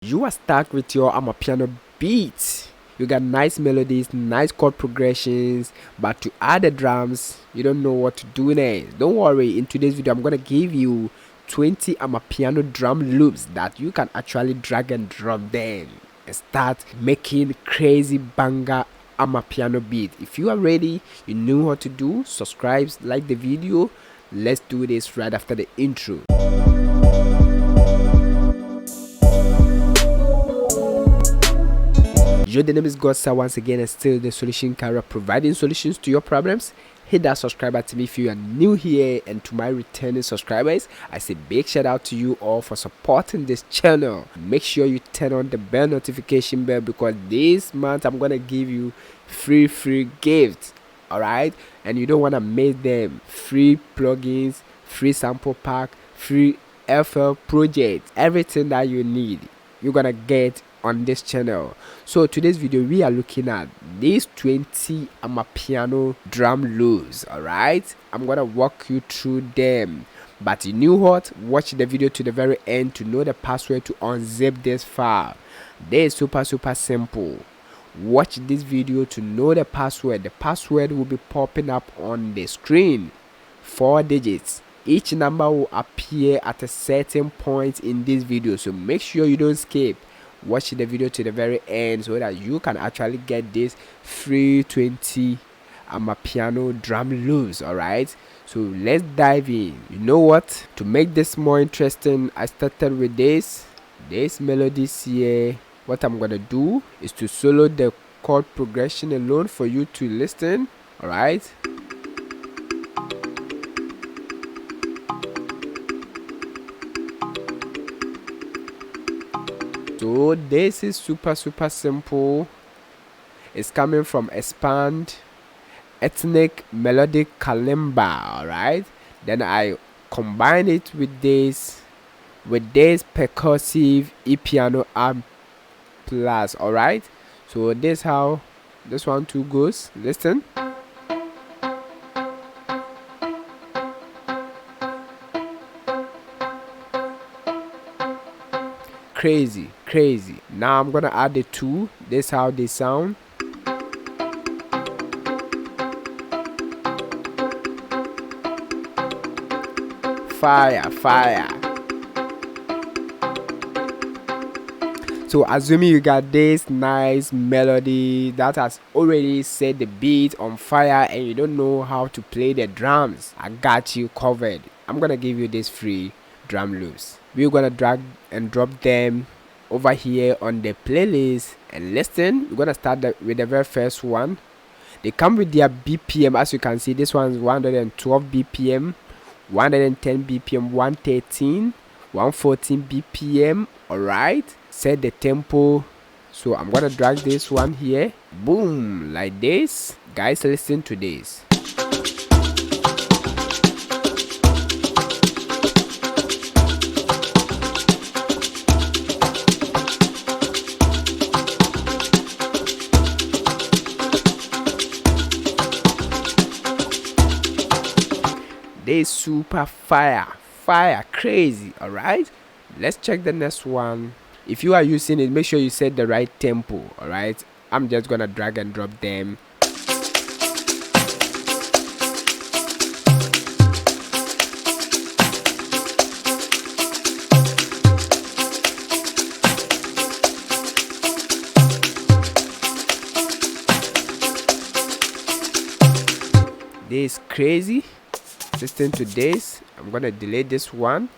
You are stuck with your Amapiano beats. You got nice melodies, nice chord progressions, but to add the drums, you don't know what to do next. Don't worry, in today's video, I'm gonna give you 20 Amapiano drum loops that you can actually drag and drop them and start making crazy banger Amapiano beat. If you are ready, you know what to do. Subscribe, like the video. Let's do this right after the intro. Yo, the name is Godsa once again, and still the solution carrier, providing solutions to your problems. Hit that subscribe button if you are new here, and to my returning subscribers, I say big shout out to you all for supporting this channel. Make sure you turn on the bell notification bell, because this month I'm gonna give you free gifts. Alright, and you don't want to miss them. Free plugins, free sample pack, free FL project, everything that you need you're gonna get on this channel. So today's video we are looking at these 20 Amapiano drum loops. Alright, I'm gonna walk you through them, but you know what, watch the video to the very end to know the password to unzip this file. They is super simple. Watch this video to know the password. The password will be popping up on the screen. 4 digits. Each number will appear at a certain point in this video, so make sure you don't skip. Watch the video to the very end so that you can actually get this free 20 Amapiano drum loops. Alright, so let's dive in. You know what, to make this more interesting, I started with this melodies here. What I'm gonna do is to solo the chord progression alone for you to listen. Alright, so this is super simple. It's coming from Expand Ethnic Melodic Kalimba. Alright, then I combine it with this percussive piano amp plus. Alright, so this how this one too goes. Listen. Crazy. Now I'm gonna add the two. This how they sound. Fire. So assuming you got this nice melody that has already set the beat on fire and you don't know how to play the drums, I got you covered. I'm gonna give you this free drum loops. We're gonna drag and drop them over here on the playlist and listen. We're gonna start with the very first one. They come with their BPM. As you can see, this one is 112 BPM, 110 BPM, 113, 114 BPM. Alright, set the tempo. So I'm gonna drag this one here, boom, like this. Guys, listen to this. They super fire, crazy. Alright, let's check the next one. If you are using it, make sure you set the right tempo. Alright, I'm just gonna drag and drop them. This is crazy. Listen to this. I'm gonna delete this one.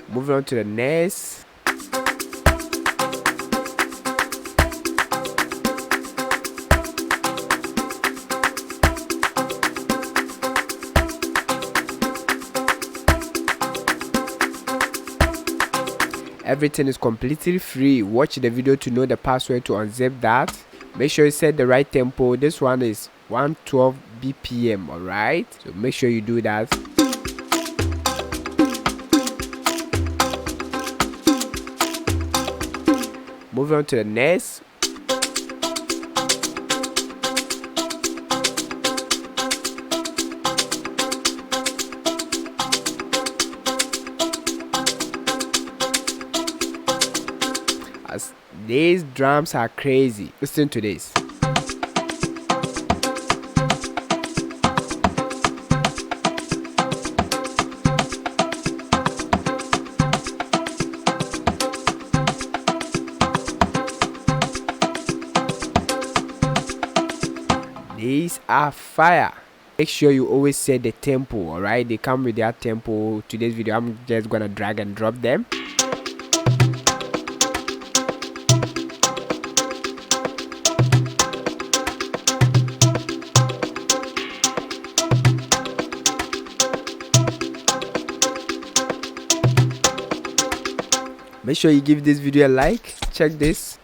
Moving on to the next. Everything is completely free. Watch the video to know the password to unzip that. Make sure you set the right tempo. This one is 112 BPM. Alright, so make sure you do that. Moving on to the next. These drums are crazy. Listen to this. These are fire. Make sure you always set the tempo. Alright, they come with their tempo. Today's video, I'm just gonna drag and drop them. Make sure you give this video a like. Check this.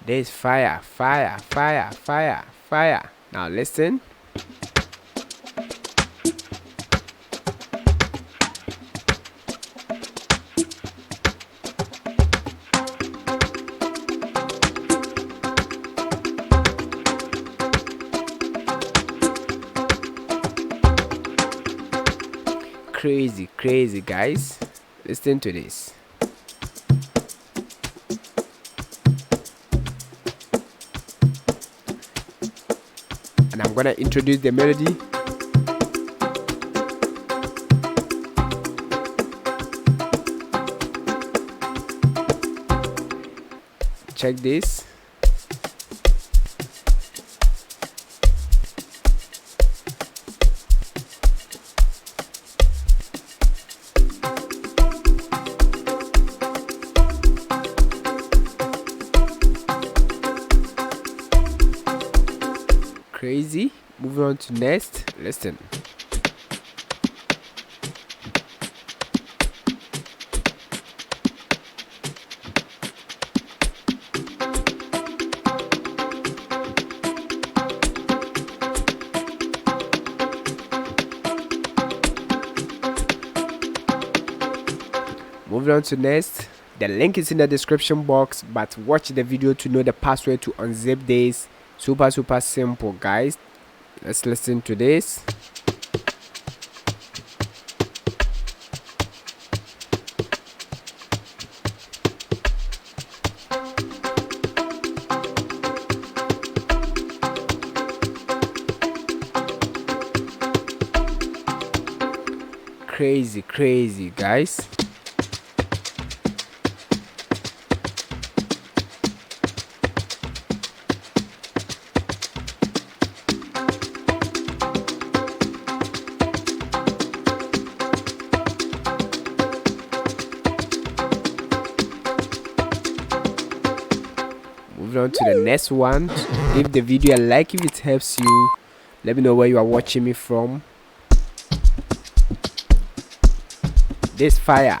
There's fire, fire, fire, fire, fire. Now listen. Crazy, crazy, guys. Listen to this. And I'm gonna introduce the melody. Check this. Crazy. Moving on to next. Listen. Moving on to next. The link is in the description box, but watch the video to know the password to unzip this. Super simple, guys. Let's listen to this. Crazy, guys. Moving on to the next one. Give the video a like if it helps you. Let me know where you are watching me from. This fire.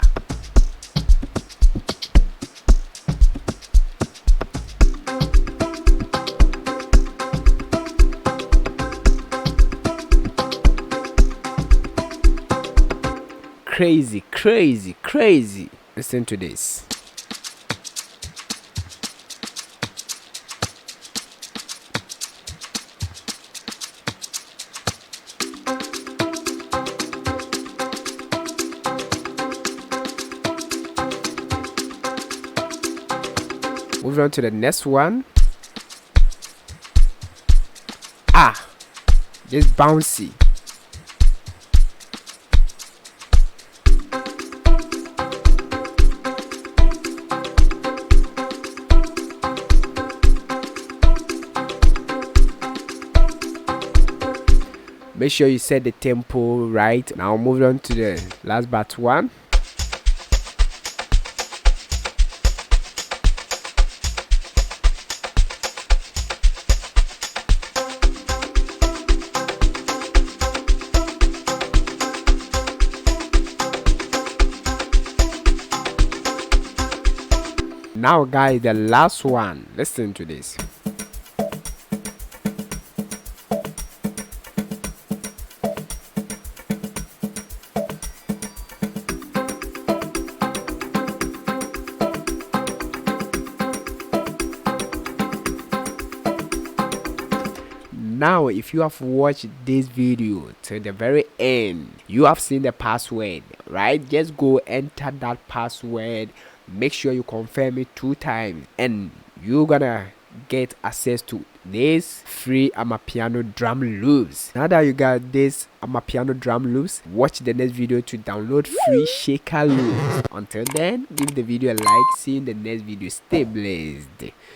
Crazy. Listen to this. Moving on to the next one. Just bouncy. Make sure you set the tempo right. Now moving on to the last but one. Now guys, the last one. Listen to this. Now if you have watched this video to the very end, you have seen the password, right? Just go enter that password, make sure you confirm it 2 times, and you're gonna get access to this free Amapiano drum loops. Now that you got this Amapiano drum loops, watch the next video to download free shaker loops. Until then, give the video a like. See you in the next video. Stay blessed.